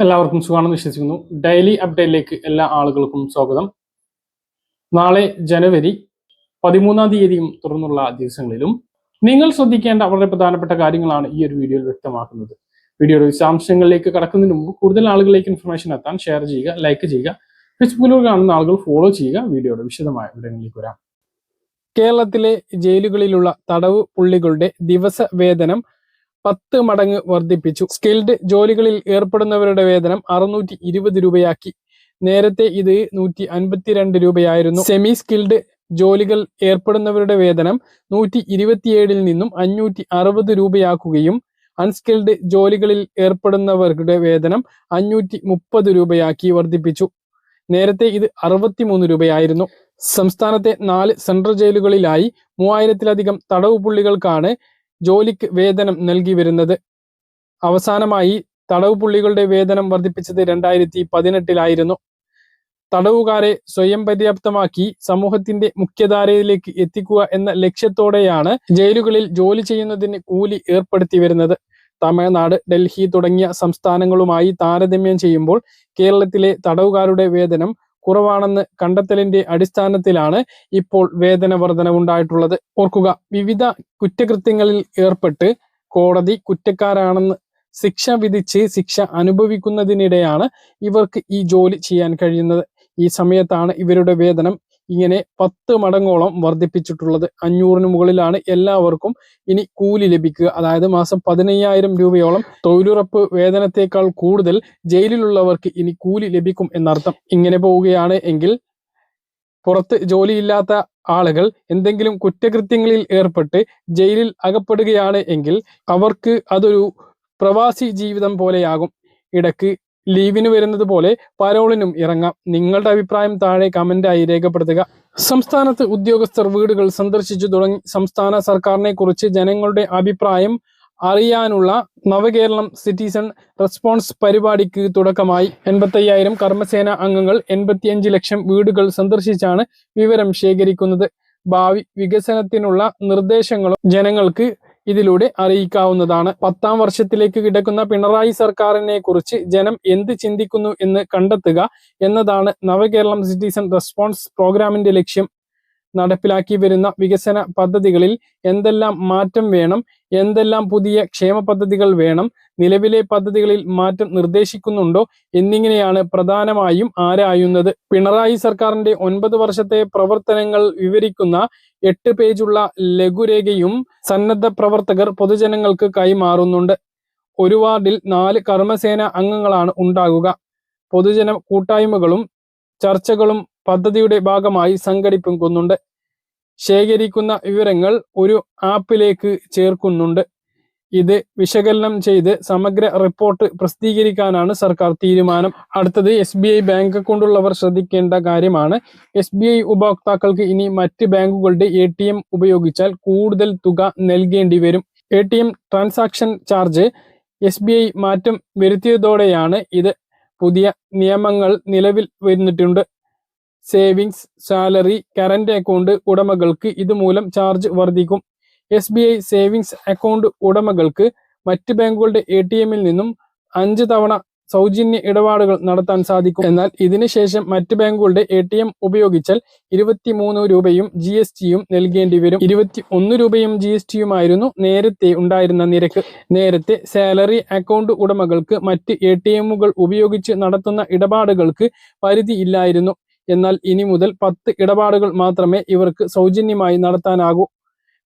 എല്ലാവർക്കും സുഖമാണെന്ന് വിശ്വസിക്കുന്നു. ഡെയിലി അപ്ഡേറ്റിലേക്ക് എല്ലാ ആളുകൾക്കും സ്വാഗതം. നാളെ ജനുവരി 13-ാം തീയതിയും തുടർന്നുള്ള ദിവസങ്ങളിലും നിങ്ങൾ ശ്രദ്ധിക്കേണ്ട വളരെ പ്രധാനപ്പെട്ട കാര്യങ്ങളാണ് ഈ ഒരു വീഡിയോയിൽ വ്യക്തമാക്കുന്നത്. വീഡിയോയുടെ വിശദാംശങ്ങളിലേക്ക് കടക്കുന്നതിന് മുമ്പ് കൂടുതൽ ആളുകളിലേക്ക് ഇൻഫർമേഷൻ എത്താൻ ഷെയർ ചെയ്യുക, ലൈക്ക് ചെയ്യുക. ഫേസ്ബുക്കിലൂടെ കാണുന്ന ആളുകൾ ഫോളോ ചെയ്യുക. വീഡിയോയുടെ വിശദമായ വിവരങ്ങളിലേക്ക് വരാം. കേരളത്തിലെ ജയിലുകളിലുള്ള തടവ് പുള്ളികളുടെ ദിവസ വേതനം 10 മടങ്ങ് വർദ്ധിപ്പിച്ചു. സ്കിൽഡ് ജോലികളിൽ ഏർപ്പെടുന്നവരുടെ വേതനം 620 രൂപയാക്കി. നേരത്തെ ഇത് 152 രൂപയായിരുന്നു. സെമി സ്കിൽഡ് ജോലികൾ ഏർപ്പെടുന്നവരുടെ വേതനം 127 നിന്നും 560 രൂപയാക്കുകയും അൺസ്കിൽഡ് ജോലികളിൽ ഏർപ്പെടുന്നവരുടെ വേതനം 530 രൂപയാക്കി വർദ്ധിപ്പിച്ചു. നേരത്തെ ഇത് 63 രൂപയായിരുന്നു. സംസ്ഥാനത്തെ 4 സെൻട്രൽ ജയിലുകളിലായി 3000-ലധികം തടവ് പുള്ളികൾക്കാണ് ജോലിക്ക് വേതനം നൽകി വരുന്നത്. അവസാനമായി തടവ് പുള്ളികളുടെ വേതനം വർദ്ധിപ്പിച്ചത് 2018-ലായിരുന്നു. തടവുകാരെ സ്വയം പര്യാപ്തമാക്കി സമൂഹത്തിന്റെ മുഖ്യധാരയിലേക്ക് എത്തിക്കുക എന്ന ലക്ഷ്യത്തോടെയാണ് ജയിലുകളിൽ ജോലി ചെയ്യുന്നതിന് കൂലി ഏർപ്പെടുത്തി വരുന്നത്. തമിഴ്നാട്, ഡൽഹി തുടങ്ങിയ സംസ്ഥാനങ്ങളുമായി താരതമ്യം ചെയ്യുമ്പോൾ കേരളത്തിലെ തടവുകാരുടെ വേതനം കുറവാണെന്ന് കണ്ടെത്തലിന്റെ അടിസ്ഥാനത്തിലാണ് ഇപ്പോൾ വേതന വർധനവുണ്ടായിട്ടുള്ളത്. ഓർക്കുക, വിവിധ കുറ്റകൃത്യങ്ങളിൽ ഏർപ്പെട്ട് കോടതി കുറ്റക്കാരാണെന്ന് ശിക്ഷ വിധിച്ച് ശിക്ഷ അനുഭവിക്കുന്നതിനിടെയാണ് ഇവർക്ക് ഈ ജോലി ചെയ്യാൻ കഴിയുന്നത്. ഈ സമയത്താണ് ഇവരുടെ വേതനം ഇങ്ങനെ 10 മടങ്ങോളം വർദ്ധിപ്പിച്ചിട്ടുള്ളത്. 500-ന് മുകളിലാണ് എല്ലാവർക്കും ഇനി കൂലി ലഭിക്കുക. അതായത് മാസം 15,000 രൂപയോളം തൊഴിലുറപ്പ് വേതനത്തെക്കാൾ കൂടുതൽ ജയിലിലുള്ളവർക്ക് ഇനി കൂലി ലഭിക്കും എന്നർത്ഥം. ഇങ്ങനെ പോവുകയാണ് എങ്കിൽ പുറത്ത് ജോലിയില്ലാത്ത ആളുകൾ എന്തെങ്കിലും കുറ്റകൃത്യങ്ങളിൽ ഏർപ്പെട്ട് ജയിലിൽ അകപ്പെടുകയാണ് എങ്കിൽ അവർക്ക് അതൊരു പ്രവാസി ജീവിതം പോലെയാകും. ഇടയ്ക്ക് ലീവിന് വരുന്നത് പോലെ പരോളിനും ഇറങ്ങാം. നിങ്ങളുടെ അഭിപ്രായം താഴെ കമന്റായി രേഖപ്പെടുത്തുക. സംസ്ഥാനത്ത് ഉദ്യോഗസ്ഥർ വീടുകൾ സന്ദർശിച്ചു തുടങ്ങി. സംസ്ഥാന സർക്കാരിനെ കുറിച്ച് ജനങ്ങളുടെ അഭിപ്രായം അറിയാനുള്ള നവകേരളം സിറ്റിസൺ റെസ്പോൺസ് പരിപാടിക്ക് തുടക്കമായി. 85,000 കർമ്മസേന അംഗങ്ങൾ 85 ലക്ഷം വീടുകൾ സന്ദർശിച്ചാണ് വിവരം ശേഖരിക്കുന്നത്. ഭാവി വികസനത്തിനുള്ള നിർദ്ദേശങ്ങളും ജനങ്ങൾക്ക് ഇതിലൂടെ അറിയിക്കാവുന്നതാണ്. 10ാം വർഷത്തിലേക്ക് കിടക്കുന്ന പിണറായി സർക്കാരിനെ കുറിച്ച് ജനം എന്ത് ചിന്തിക്കുന്നു എന്ന് കണ്ടെത്തുക എന്നതാണ് നവകേരളം സിറ്റിസൺ റെസ്പോൺസ് പ്രോഗ്രാമിന്റെ ലക്ഷ്യം. നടപ്പിലാക്കി വരുന്ന വികസന പദ്ധതികളിൽ എന്തെല്ലാം മാറ്റം വേണം, എന്തെല്ലാം പുതിയ ക്ഷേമ പദ്ധതികൾ വേണം, നിലവിലെ പദ്ധതികളിൽ മാറ്റം നിർദ്ദേശിക്കുന്നുണ്ടോ എന്നിങ്ങനെയാണ് പ്രധാനമായും ആരായുന്നത്. പിണറായി സർക്കാരിന്റെ 9 വർഷത്തെ പ്രവർത്തനങ്ങൾ വിവരിക്കുന്ന 8 പേജുള്ള ലഘുരേഖയും സന്നദ്ധ പ്രവർത്തകർ പൊതുജനങ്ങൾക്ക് കൈമാറുന്നുണ്ട്. ഒരു വാർഡിൽ 4 കർമ്മസേന അംഗങ്ങളാണ് ഉണ്ടാകുക. പൊതുജന കൂട്ടായ്മകളും ചർച്ചകളും പദ്ധതിയുടെ ഭാഗമായി സംഘടിപ്പിക്കുന്നുണ്ട്. ശേഖരിക്കുന്ന വിവരങ്ങൾ ഒരു ആപ്പിലേക്ക് ചേർക്കുന്നുണ്ട്. ഇത് വിശകലനം ചെയ്ത് സമഗ്ര റിപ്പോർട്ട് പ്രസിദ്ധീകരിക്കാനാണ് സർക്കാർ തീരുമാനം. അടുത്തത് SBI ബാങ്ക് അക്കൗണ്ടുള്ളവർ ശ്രദ്ധിക്കേണ്ട കാര്യമാണ്. SBI ഉപഭോക്താക്കൾക്ക് ഇനി മറ്റ് ബാങ്കുകളുടെ ATM ഉപയോഗിച്ചാൽ കൂടുതൽ തുക നൽകേണ്ടി വരും. ATM ട്രാൻസാക്ഷൻ ചാർജ് SBI മാറ്റം വരുത്തിയതോടെയാണ് ഇത്. പുതിയ നിയമങ്ങൾ നിലവിൽ വന്നിട്ടുണ്ട്. സേവിങ്സ്, സാലറി, കറന്റ് അക്കൗണ്ട് ഉടമകൾക്ക് ഇതുമൂലം ചാർജ് വർദ്ധിക്കും. SBI സേവിങ്സ് അക്കൗണ്ട് ഉടമകൾക്ക് മറ്റ് ബാങ്കുകളുടെ ATM-ൽ നിന്നും 5 തവണ സൗജന്യ ഇടപാടുകൾ നടത്താൻ സാധിക്കും. എന്നാൽ ഇതിനുശേഷം മറ്റ് ബാങ്കുകളുടെ ATM ഉപയോഗിച്ചാൽ 23 രൂപയും GST-യും നൽകേണ്ടി വരും. 21 രൂപയും GST-യുമായിരുന്നു നേരത്തെ ഉണ്ടായിരുന്ന നിരക്ക്. നേരത്തെ സാലറി അക്കൗണ്ട് ഉടമകൾക്ക് മറ്റ് ATM-കൾ ഉപയോഗിച്ച് നടത്തുന്ന ഇടപാടുകൾക്ക് പരിധി ഇല്ലായിരുന്നു. എന്നാൽ ഇനി മുതൽ 10 ഇടപാടുകൾ മാത്രമേ ഇവർക്ക് സൗജന്യമായി നടത്താനാകൂ.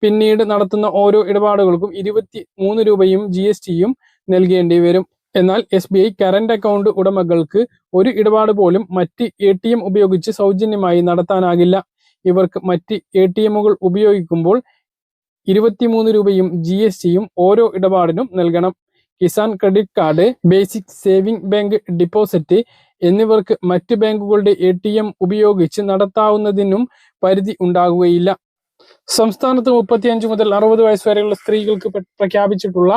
പിന്നീട് നടത്തുന്ന ഓരോ ഇടപാടുകൾക്കും 23 രൂപയും GST-യും നൽകേണ്ടി വരും. എന്നാൽ SBI കറന്റ് അക്കൗണ്ട് ഉടമകൾക്ക് ഒരു ഇടപാട് പോലും മറ്റ് ATM ഉപയോഗിച്ച് സൗജന്യമായി നടത്താനാകില്ല. ഇവർക്ക് മറ്റ് ATM-കൾ ഉപയോഗിക്കുമ്പോൾ 23 രൂപയും GST-യും ഓരോ ഇടപാടിനും നൽകണം. Kisan credit card, basic saving bank deposit എന്നിവർക്ക് മറ്റ് ബാങ്കുകളുടെ ATM ഉപയോഗിച്ച് നടത്താവുന്നതിനും പരിധി ഉണ്ടാകുകയില്ല. സംസ്ഥാനത്ത് 35 മുതൽ 60 വയസ്സ് വരെയുള്ള സ്ത്രീകൾക്ക് പ്രഖ്യാപിച്ചിട്ടുള്ള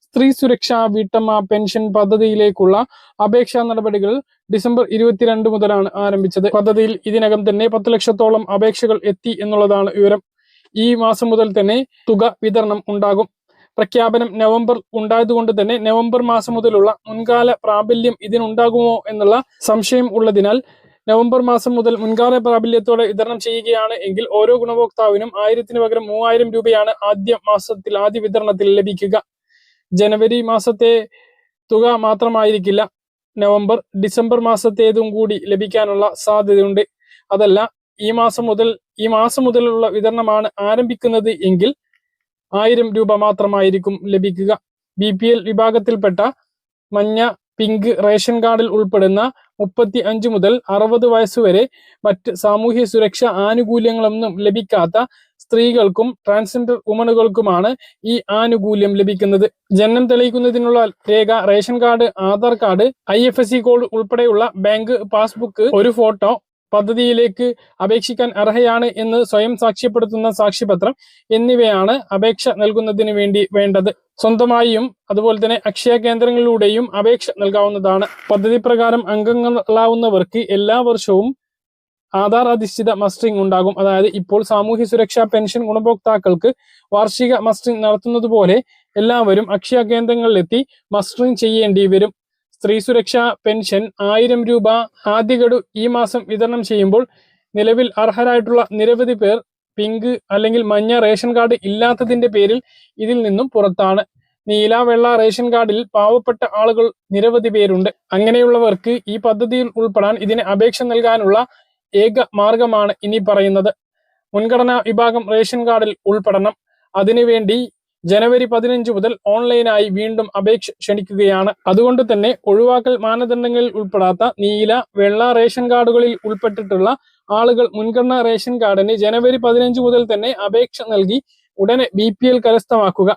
സ്ത്രീ സുരക്ഷാ വീട്ടമ്മ പെൻഷൻ പദ്ധതിയിലേക്കുള്ള അപേക്ഷാ നടപടികൾ ഡിസംബർ 22 മുതലാണ് ആരംഭിച്ചത്. പദ്ധതിയിൽ ഇതിനകം തന്നെ 10 ലക്ഷത്തോളം അപേക്ഷകൾ എത്തി എന്നുള്ളതാണ് വിവരം. ഈ മാസം മുതൽ തന്നെ തുക വിതരണം ഉണ്ടാകും. പ്രഖ്യാപനം നവംബർ ഉണ്ടായതുകൊണ്ട് തന്നെ നവംബർ മാസം മുതലുള്ള മുൻകാല പ്രാബല്യം ഇതിനുണ്ടാകുമോ എന്നുള്ള സംശയം ഉള്ളതിനാൽ നവംബർ മാസം മുതൽ മുൻകാല പ്രാബല്യത്തോടെ വിതരണം ചെയ്യുകയാണ് എങ്കിൽ ഓരോ ഗുണഭോക്താവിനും 1000-ന് പകരം 3000 രൂപയാണ് ആദ്യ വിതരണത്തിൽ ലഭിക്കുക. ജനുവരി മാസത്തെ തുക മാത്രമായിരിക്കില്ല നവംബർ, ഡിസംബർ മാസത്തേതും കൂടി ലഭിക്കാനുള്ള സാധ്യതയുണ്ട്. അതല്ല ഈ മാസം മുതലുള്ള വിതരണമാണ് ആരംഭിക്കുന്നത് എങ്കിൽ 1000 രൂപ മാത്രമായിരിക്കും ലഭിക്കുക. BPL വിഭാഗത്തിൽപ്പെട്ട മഞ്ഞ, പിങ്ക് റേഷൻ കാർഡിൽ ഉൾപ്പെടുന്ന 35 മുതൽ 60 വയസ്സുവരെ മറ്റ് സാമൂഹ്യ സുരക്ഷാ ആനുകൂല്യങ്ങളൊന്നും ലഭിക്കാത്ത സ്ത്രീകൾക്കും ട്രാൻസ്ജെൻഡർ വുമണുകൾക്കുമാണ് ഈ ആനുകൂല്യം ലഭിക്കുന്നത്. ജനനം തെളിയിക്കുന്നതിനുള്ള രേഖ ration card, Aadhaar card, IFSC code ഉൾപ്പെടെയുള്ള ബാങ്ക് പാസ്ബുക്ക്, ഒരു ഫോട്ടോ, പദ്ധതിയിലേക്ക് അപേക്ഷിക്കാൻ അർഹയാണ് എന്ന് സ്വയം സാക്ഷ്യപ്പെടുത്തുന്ന സാക്ഷ്യപത്രം എന്നിവയാണ് അപേക്ഷ നൽകുന്നതിന് വേണ്ടി വേണ്ടത്. സ്വന്തമായും അതുപോലെ തന്നെ അക്ഷയ കേന്ദ്രങ്ങളിലൂടെയും അപേക്ഷ നൽകാവുന്നതാണ്. പദ്ധതി പ്രകാരം അംഗങ്ങളാവുന്നവർക്ക് എല്ലാ വർഷവും ആധാർ അധിഷ്ഠിത മസ്റ്ററിംഗ് ഉണ്ടാകും. അതായത് ഇപ്പോൾ സാമൂഹ്യ സുരക്ഷാ പെൻഷൻ ഗുണഭോക്താക്കൾക്ക് വാർഷിക മസ്റ്ററിംഗ് നടത്തുന്നത് പോലെ എല്ലാവരും അക്ഷയ കേന്ദ്രങ്ങളിലെത്തി മസ്റ്ററിംഗ് ചെയ്യേണ്ടി വരും. സ്ത്രീ സുരക്ഷാ പെൻഷൻ 1000 രൂപ ആദ്യ ഗഡു ഈ മാസം വിതരണം ചെയ്യുമ്പോൾ നിലവിൽ അർഹരായിട്ടുള്ള നിരവധി പേർ പിങ്ക് അല്ലെങ്കിൽ മഞ്ഞ റേഷൻ കാർഡ് ഇല്ലാത്തതിന്റെ പേരിൽ ഇതിൽ നിന്നും പുറത്താണ്. നീല, വെള്ള റേഷൻ കാർഡിൽ പാവപ്പെട്ട ആളുകൾ നിരവധി പേരുണ്ട്. അങ്ങനെയുള്ളവർക്ക് ഈ പദ്ധതിയിൽ ഉൾപ്പെടാൻ ഇതിന് അപേക്ഷ നൽകാനുള്ള ഏക മാർഗമാണ് ഇനി പറയുന്നത്. മുൻഗണനാ വിഭാഗം റേഷൻ കാർഡിൽ ഉൾപ്പെടണം. അതിനുവേണ്ടി ജനുവരി 15 മുതൽ ഓൺലൈനായി വീണ്ടും അപേക്ഷ ക്ഷണിക്കുകയാണ്. അതുകൊണ്ട് തന്നെ ഒഴിവാക്കൽ മാനദണ്ഡങ്ങളിൽ ഉൾപ്പെടാത്ത നീല, വെള്ള റേഷൻ കാർഡുകളിൽ ഉൾപ്പെട്ടിട്ടുള്ള ആളുകൾ മുൻഗണനാ റേഷൻ കാർഡിന് ജനുവരി 15 മുതൽ തന്നെ അപേക്ഷ നൽകി ഉടനെ BPL കരസ്ഥമാക്കുക.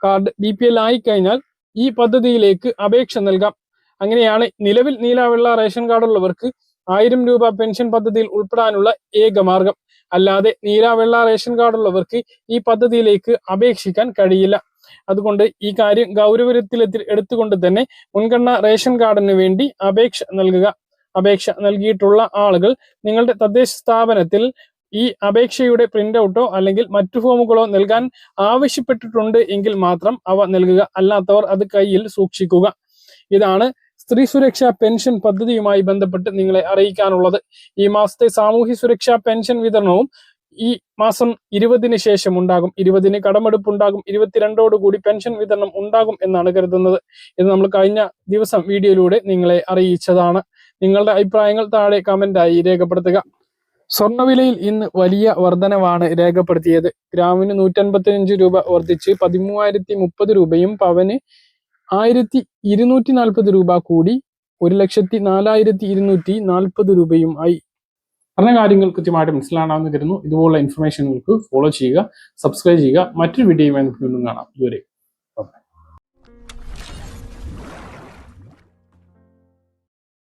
കാർഡ് BPL ആയിക്കഴിഞ്ഞാൽ ഈ പദ്ധതിയിലേക്ക് അപേക്ഷ നൽകാം. അങ്ങനെയാണ് നിലവിൽ നീല, വെള്ള റേഷൻ കാർഡുള്ളവർക്ക് 1000 രൂപ പെൻഷൻ പദ്ധതിയിൽ ഉൾപ്പെടാനുള്ള ഏക മാർഗം. അല്ലാതെ നീല, വെള്ള റേഷൻ കാർഡുള്ളവർക്ക് ഈ പദ്ധതിയിലേക്ക് അപേക്ഷിക്കാൻ കഴിയില്ല. അതുകൊണ്ട് ഈ കാര്യം ഗൗരവത്തിൽ എടുത്തുകൊണ്ട് തന്നെ മുൻഗണന റേഷൻ കാർഡിന് വേണ്ടി അപേക്ഷ നൽകുക. അപേക്ഷ നൽകിയിട്ടുള്ള ആളുകൾ നിങ്ങളുടെ തദ്ദേശ സ്ഥാപനത്തിൽ ഈ അപേക്ഷയുടെ പ്രിന്റ് ഔട്ടോ അല്ലെങ്കിൽ മറ്റു ഫോമുകളോ നൽകാൻ ആവശ്യപ്പെട്ടിട്ടുണ്ട് എങ്കിൽ മാത്രം അവ നൽകുക. അല്ലാത്തവർ അത് കയ്യിൽ സൂക്ഷിക്കുക. ഇതാണ് സ്ത്രീ സുരക്ഷാ പെൻഷൻ പദ്ധതിയുമായി ബന്ധപ്പെട്ട് നിങ്ങളെ അറിയിക്കാനുള്ളത്. ഈ മാസത്തെ സാമൂഹ്യ സുരക്ഷാ പെൻഷൻ വിതരണവും ഈ മാസം 20-ന് ശേഷം ഉണ്ടാകും. 20-ന് കടമെടുപ്പ് ഉണ്ടാകും. 22-ഓടുകൂടി പെൻഷൻ വിതരണം ഉണ്ടാകും എന്നാണ് കരുതുന്നത്. ഇത് നമ്മൾ കഴിഞ്ഞ ദിവസം വീഡിയോയിലൂടെ നിങ്ങളെ അറിയിച്ചതാണ്. നിങ്ങളുടെ അഭിപ്രായങ്ങൾ താഴെ കമന്റായി രേഖപ്പെടുത്തുക. സ്വർണ്ണവിലയിൽ ഇന്ന് വലിയ വർധനവാണ് രേഖപ്പെടുത്തിയത്. ഗ്രാമിന് 155 രൂപ വർദ്ധിച്ച് 13,030 രൂപയും പവന് 1,240 രൂപ കൂടി 1,04,240 രൂപയും ആയി. പറഞ്ഞ കാര്യങ്ങൾ കൃത്യമായിട്ട് മനസ്സിലാണെന്ന് കരുതുന്നു. ഇതുപോലുള്ള ഇൻഫർമേഷനുകൾക്ക് ഫോളോ ചെയ്യുക, സബ്സ്ക്രൈബ് ചെയ്യുക. മറ്റൊരു വീഡിയോയുമായി നമുക്ക് വീണ്ടും കാണാം. ഇതുവരെ